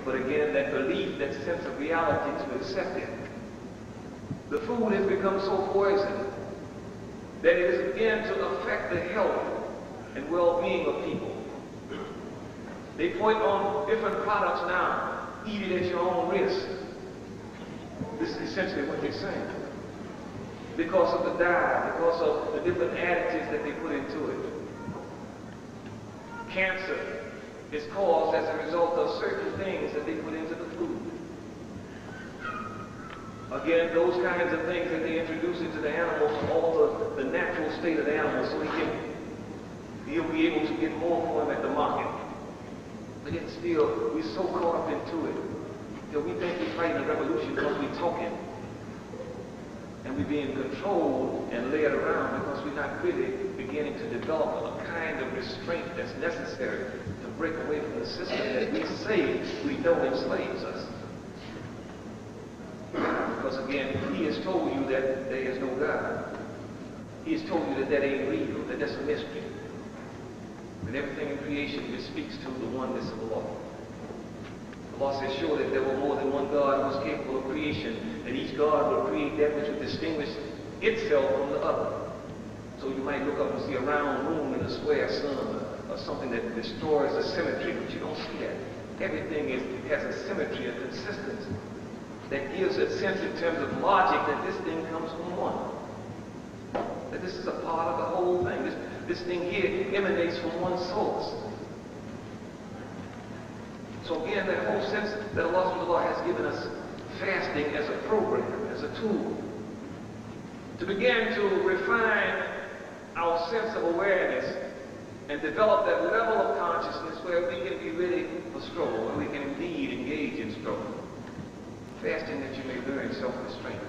But again, that belief, that sense of reality to accept it. The food has become so poisoned that it has begun to affect the health and well-being of people. They put on different products now. Eat it at your own risk. This is essentially what they're saying. Because of the dye, because of the different additives that they put into it. Cancer is caused as a result of certain things that they put into the food. Again, those kinds of things that they introduce into the animals, all the natural state of the animal, so he'll be able to get more for him at the market. But yet still, we're so caught up into it that we think we're fighting a revolution because we're talking. And we're being controlled and led around because we're not really beginning to develop a kind of restraint that's necessary to break away from the system that we say we know enslaves us. Because again, he has told you that there is no God. He has told you that that ain't real, that that's a mystery. And everything in creation just speaks to the oneness of the law. The law says, sure, that there were more than one God who was capable of creation, and each God will create that which would distinguish itself from the other. So you might look up and see a round room in a square sun, or something that destroys the symmetry, but you don't see that. Everything has a symmetry, a consistency, that gives a sense in terms of logic that this thing comes from one. That this is a part of the whole thing. This thing here emanates from one source. So again, that whole sense that Allah has given us fasting as a program, as a tool, to begin to refine our sense of awareness and develop that level of consciousness where we can be ready for struggle, where we can indeed engage in struggle. Fasting that you may learn self-restraint.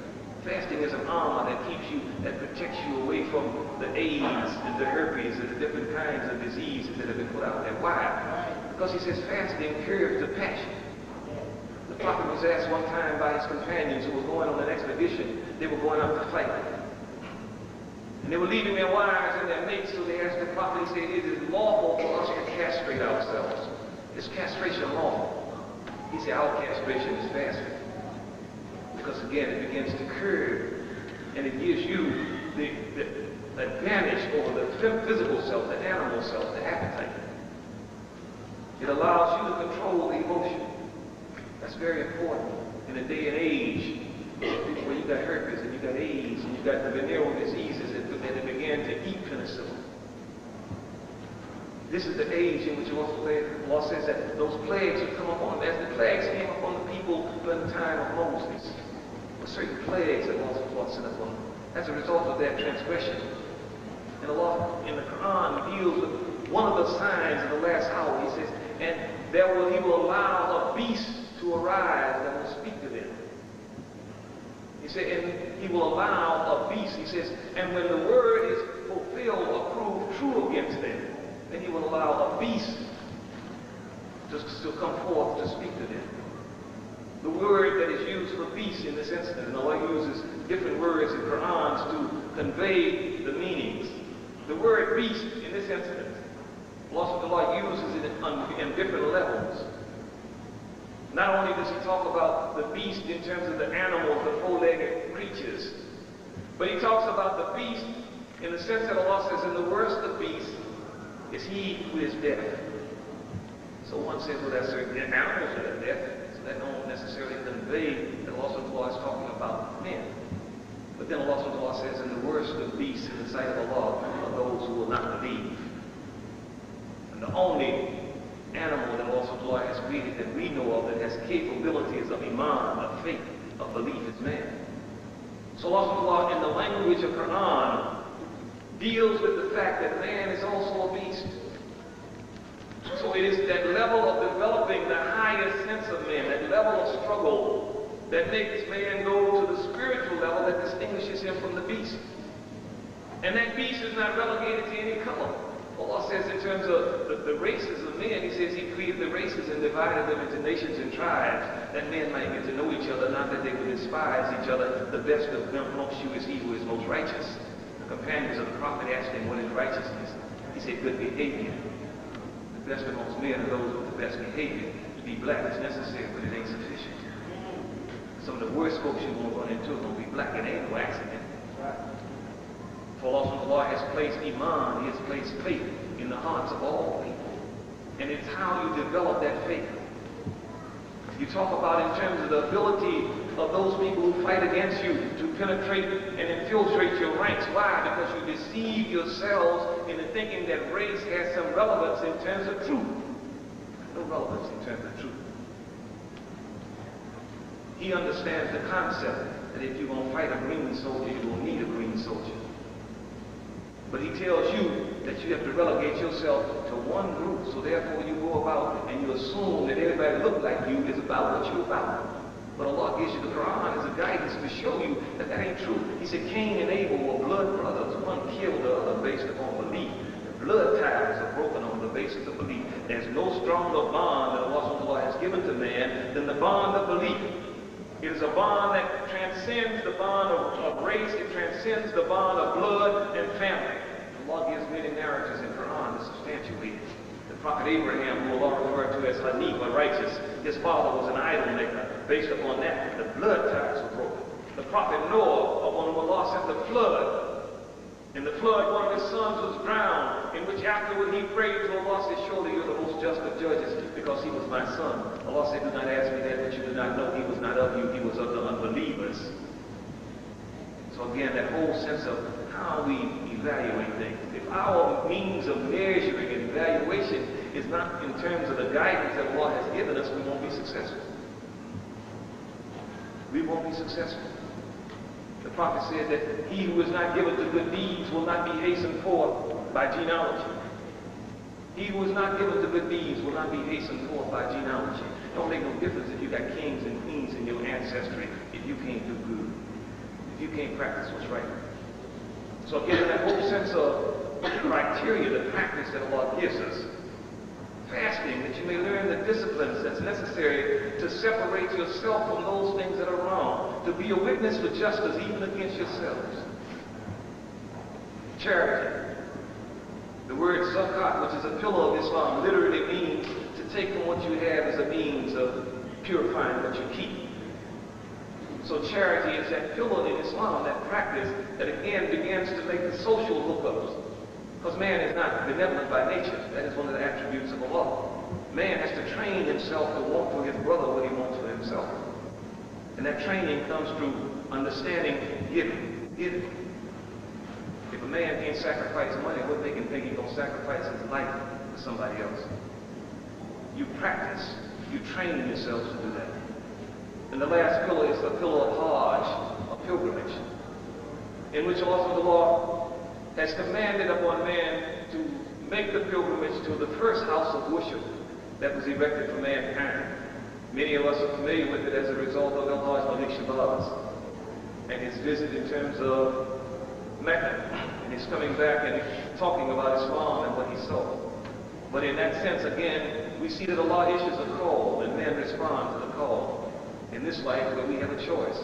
Fasting is an armor that keeps you, that protects you away from the AIDS and the herpes and the different kinds of diseases that have been put out there. Why? Because he says fasting curbs the passion. The prophet was asked one time by his companions who were going on an expedition. They were going out to fight. And they were leaving their wives and their mates, so they asked the prophet, he said, it is lawful for us to castrate ourselves. Is castration lawful? He said, our castration is fasting. Because again, it begins to curb, and it gives you the advantage over the physical self, the animal self, the appetite. It allows you to control the emotion. That's very important in a day and age where you got herpes and you got AIDS and you got the venereal diseases that began to eat penicillin. This is the age in which the law says that those plagues would come upon them. As the plagues came upon the people during the time of Moses, certain plagues that Allah sent upon them as a result of their transgression. And Allah in the Quran deals with one of the signs of the last hour. He says, and he will allow a beast to arise that will speak to them. He said, and he will allow a beast, he says, and when the word is fulfilled or proved true against them, then he will allow a beast to come forth to speak to them. The word that is used for beast in this instance, and Allah uses different words in Qur'ans to convey the meanings. The word beast in this instance, Allah uses it in different levels. Not only does he talk about the beast in terms of the animals, the four-legged creatures, but he talks about the beast in the sense that Allah says, and the worst of beasts is he who is deaf. So one says, well, that's certain animals that are deaf. That don't necessarily convey that Allah is talking about men. But then Allah says, and the worst of beasts in the sight of Allah are those who will not believe. And the only animal that Allah has created that we know of that has capabilities of iman, of faith, of belief is man. So Allah in the language of Quran deals with the fact that man is also a beast. So it is that level of developing the highest sense of man, that level of struggle that makes man go to the spiritual level that distinguishes him from the beast. And that beast is not relegated to any color. Allah says in terms of the races of men, he says he created the races and divided them into nations and tribes, that men might get to know each other, not that they would despise each other. The best of them amongst you is he who is most righteous. The companions of the prophet asked him, what is righteousness? He said, good behavior. The best amongst men are those with the best behavior. be black is necessary, but it ain't sufficient. Some of the worst folks you're going to run into are going to be black. It ain't no accident. For Allah has placed Iman, He has placed faith in the hearts of all people. And it's how you develop that faith. You talk about in terms of the ability of those people who fight against you to penetrate and infiltrate your ranks. Why? Because you deceive yourselves into thinking that race has some relevance in terms of truth. No relevance in terms of truth. He understands the concept that if you're going to fight a green soldier, you're going to need a green soldier. But he tells you that you have to relegate yourself to one group, so therefore you go about and you assume that everybody look like you is about what you're about. But Allah gives you the Quran as a guidance to show you that that ain't true. He said Cain and Abel were blood brothers. One killed the other based upon belief. The blood ties are broken on the basis of belief. There's no stronger bond that Allah has given to man than the bond of belief. It is a bond that transcends the bond of race. It transcends the bond of blood and family. Allah gives many narratives in Quran to substantiate it. The Prophet Abraham, who Allah referred to as Hanif, or righteous, his father was an idol maker. Based upon that, the blood ties were broken. The Prophet Noah, upon whom Allah sent the flood. In the flood, one of his sons was drowned, in which afterward he prayed to Allah, said, surely you're the most just of judges, because he was my son. Allah said, do not ask me that, but you do not know he was not of you, he was of the unbelievers. So again, that whole sense of how we evaluate things. If our means of measuring and evaluation is not in terms of the guidance that Allah has given us, we won't be successful. We won't be successful. The Prophet said that he who is not given to good deeds will not be hastened forth by genealogy. He who is not given to good deeds will not be hastened forth by genealogy. It don't make no difference if you got kings and queens in your ancestry if you can't do good, if you can't practice what's right. So again, that whole sense of criteria, the practice that Allah gives us, fasting, that you may learn the disciplines that's necessary to separate yourself from those things that are wrong, to be a witness for justice even against yourselves. Charity. The word zakat, which is a pillar of Islam, literally means to take from what you have as a means of purifying what you keep. So charity is that pillar in Islam, that practice that again begins to make the social hookups. Because man is not benevolent by nature. That is one of the attributes of Allah. Man has to train himself to want for his brother what he wants for himself. And that training comes through understanding giving. Giving. If a man can't sacrifice money, what they can think he's going to sacrifice his life for somebody else? You practice. You train yourselves to do that. And the last pillar is the pillar of Hajj, of pilgrimage, in which also the law has commanded upon man to make the pilgrimage to the first house of worship that was erected for mankind. Many of us are familiar with it as a result of Allah's Malik Shabazz and his visit in terms of Mecca, and he's coming back and talking about Islam and what he saw. But in that sense, again, we see that Allah issues a call and men respond to the call. In this life where we have a choice.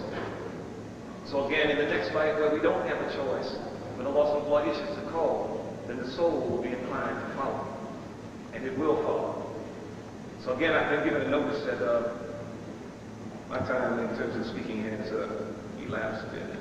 So again, in the next life where we don't have a choice, when Allah issues the call, then the soul will be inclined to follow. And it will follow. So again, I've been given a notice that my time in terms of speaking has elapsed a bit.